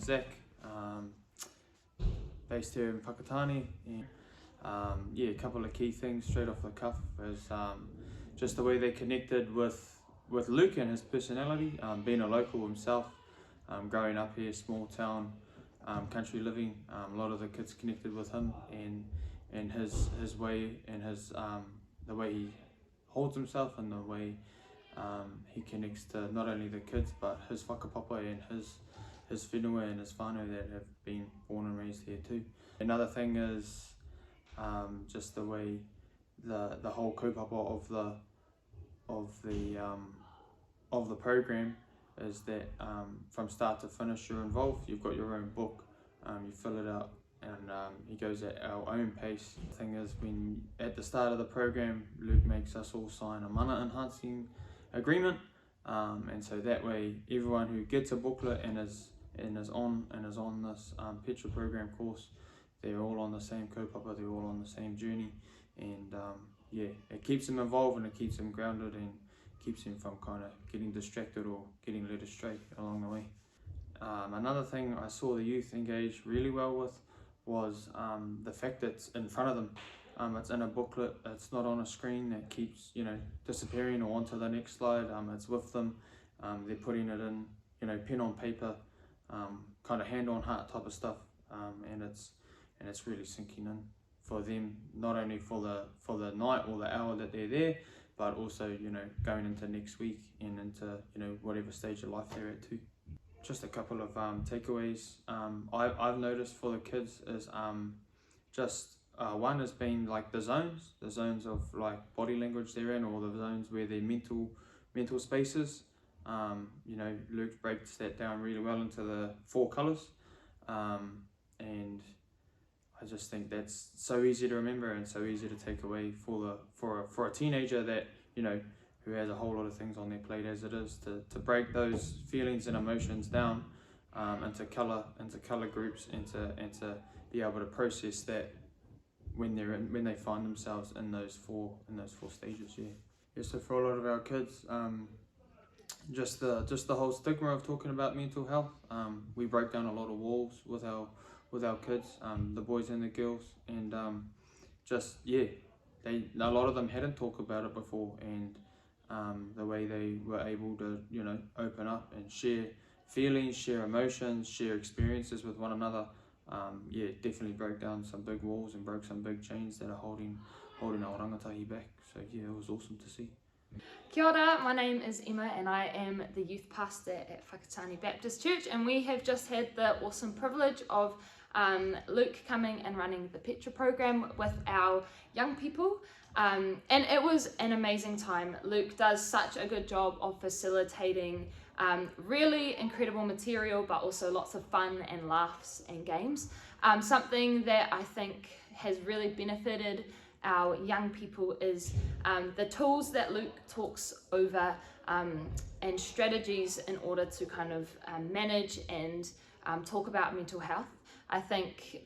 Zach, based here in Whakatane. And, yeah, a couple of key things straight off the cuff is just the way they connected with Luke and his personality, being a local himself, growing up here, small town, country living. A lot of the kids connected with him and his way and the way he holds himself and the way he connects to not only the kids but his whakapapa and his whenua and his whānau that have been born and raised here too. Another thing is just the way the whole kaupapa of the program is that from start to finish you're involved. You've got your own book, you fill it out, and he goes at our own pace. The thing is, when at the start of the program Luke makes us all sign a mana enhancing agreement, and so that way everyone who gets a booklet and is on this PETRA Programme course, they're all on the same kaupapa, they're all on the same journey, and yeah, it keeps them involved and it keeps them grounded and keeps them from kind of getting distracted or getting led astray along the way. Another thing I saw the youth engage really well with was the fact that it's in front of them. It's in a booklet, it's not on a screen that keeps, you know, disappearing or onto the next slide. It's with them, they're putting it in, you know, pen on paper, kind of hand on heart type of stuff, and it's really sinking in for them, not only for the night or the hour that they're there, but also, you know, going into next week and into, you know, whatever stage of life they're at too. Just a couple of takeaways I've noticed for the kids is one has been like the zones of like body language they're in, or the zones where their mental spaces. You know, Luke breaks that down really well into the 4 colours, and I just think that's so easy to remember and so easy to take away for a teenager that, you know, who has a whole lot of things on their plate as it is, to break those feelings and emotions down into colour groups, and to be able to process that when they find themselves in those four stages. Yeah. So for a lot of our kids, just the whole stigma of talking about mental health, we broke down a lot of walls with our kids, the boys and the girls, and just, yeah, a lot of them hadn't talked about it before, and the way they were able to, you know, open up and share feelings, share emotions, share experiences with one another, yeah, definitely broke down some big walls and broke some big chains that are holding our rangatahi back. So yeah, it was awesome to see. Kia ora, my name is Emma and I am the youth pastor at Whakatane Baptist Church, and we have just had the awesome privilege of Luke coming and running the PETRA Programme with our young people, and it was an amazing time. Luke does such a good job of facilitating really incredible material, but also lots of fun and laughs and games. Something that I think has really benefited our young people is the tools that Luke talks over and strategies in order to kind of manage and talk about mental health. I think,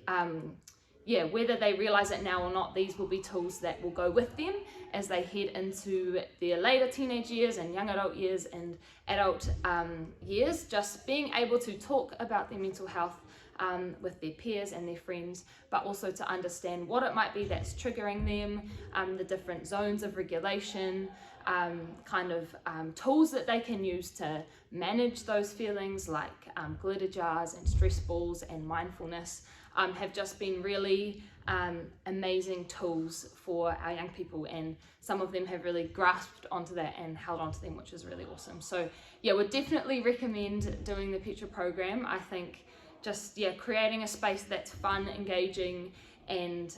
yeah, whether they realize it now or not, these will be tools that will go with them as they head into their later teenage years and young adult years and adult years. Just being able to talk about their mental health with their peers and their friends, but also to understand what it might be that's triggering them, the different zones of regulation, tools that they can use to manage those feelings, like glitter jars and stress balls and mindfulness, have just been really amazing tools for our young people, and some of them have really grasped onto that and held onto them, which is really awesome. So yeah, would definitely recommend doing the PETRA Programme. I think just, yeah, creating a space that's fun, engaging, and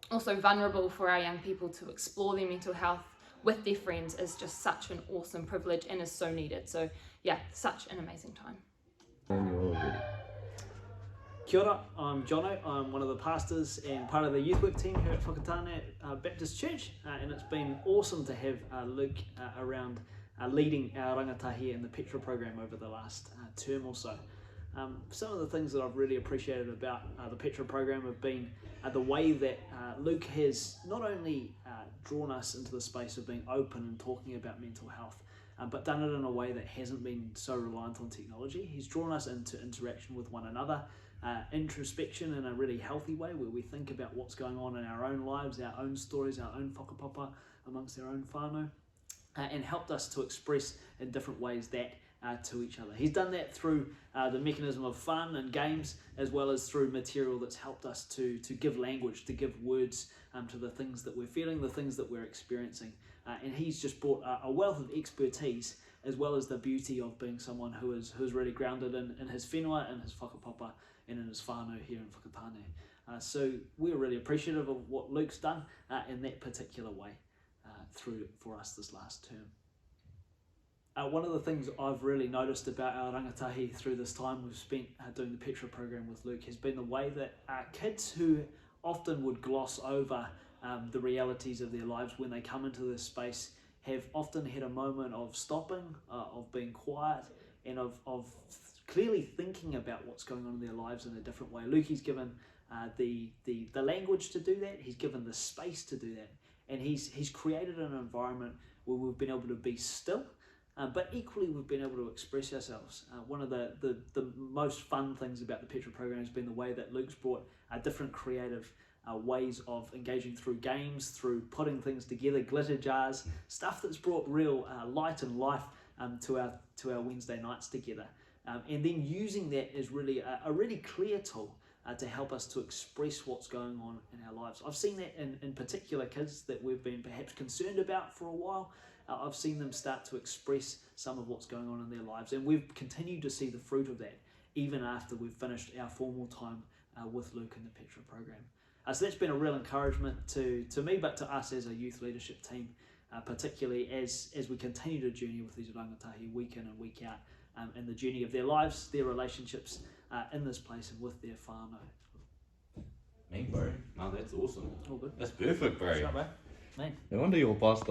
also vulnerable for our young people to explore their mental health with their friends is just such an awesome privilege and is so needed. So yeah, such an amazing time. Kia ora, I'm Jono. I'm one of the pastors and part of the youth work team here at Whakatane Baptist Church, and it's been awesome to have Luke around leading our rangatahi in the PETRA Programme over the last term or so. Some of the things that I've really appreciated about the PETRA Programme have been the way that Luke has not only drawn us into the space of being open and talking about mental health, but done it in a way that hasn't been so reliant on technology. He's drawn us into interaction with one another, introspection in a really healthy way, where we think about what's going on in our own lives, our own stories, our own whakapapa amongst our own whānau, and helped us to express in different ways that to each other. He's done that through the mechanism of fun and games, as well as through material that's helped us to give language, to give words to the things that we're feeling, the things that we're experiencing. And he's just brought a wealth of expertise, as well as the beauty of being someone who's really grounded in his whenua, in his whakapapa, and in his whānau here in Whakatane. So we're really appreciative of what Luke's done in that particular way through for us this last term. One of the things I've really noticed about our rangatahi through this time we've spent doing the PETRA Programme with Luke has been the way that kids who often would gloss over the realities of their lives when they come into this space have often had a moment of stopping, of being quiet, and of clearly thinking about what's going on in their lives in a different way. Luke's given the language to do that, he's given the space to do that, and he's created an environment where we've been able to be still, but equally we've been able to express ourselves. One of the most fun things about the PETRA Programme has been the way that Luke's brought different creative ways of engaging through games, through putting things together, glitter jars, stuff that's brought real light and life to our Wednesday nights together. And then using that as really a really clear tool to help us to express what's going on in our lives. I've seen that in particular kids that we've been perhaps concerned about for a while. I've seen them start to express some of what's going on in their lives, and we've continued to see the fruit of that even after we've finished our formal time with Luke in the PETRA Programme. So that's been a real encouragement to me, but to us as a youth leadership team, particularly as we continue to journey with these rangatahi week in and week out, in the journey of their lives, their relationships in this place and with their whānau. Me, bro. No, that's awesome. All good. That's perfect, bro. What's up, bro? Man. No wonder you're pastor.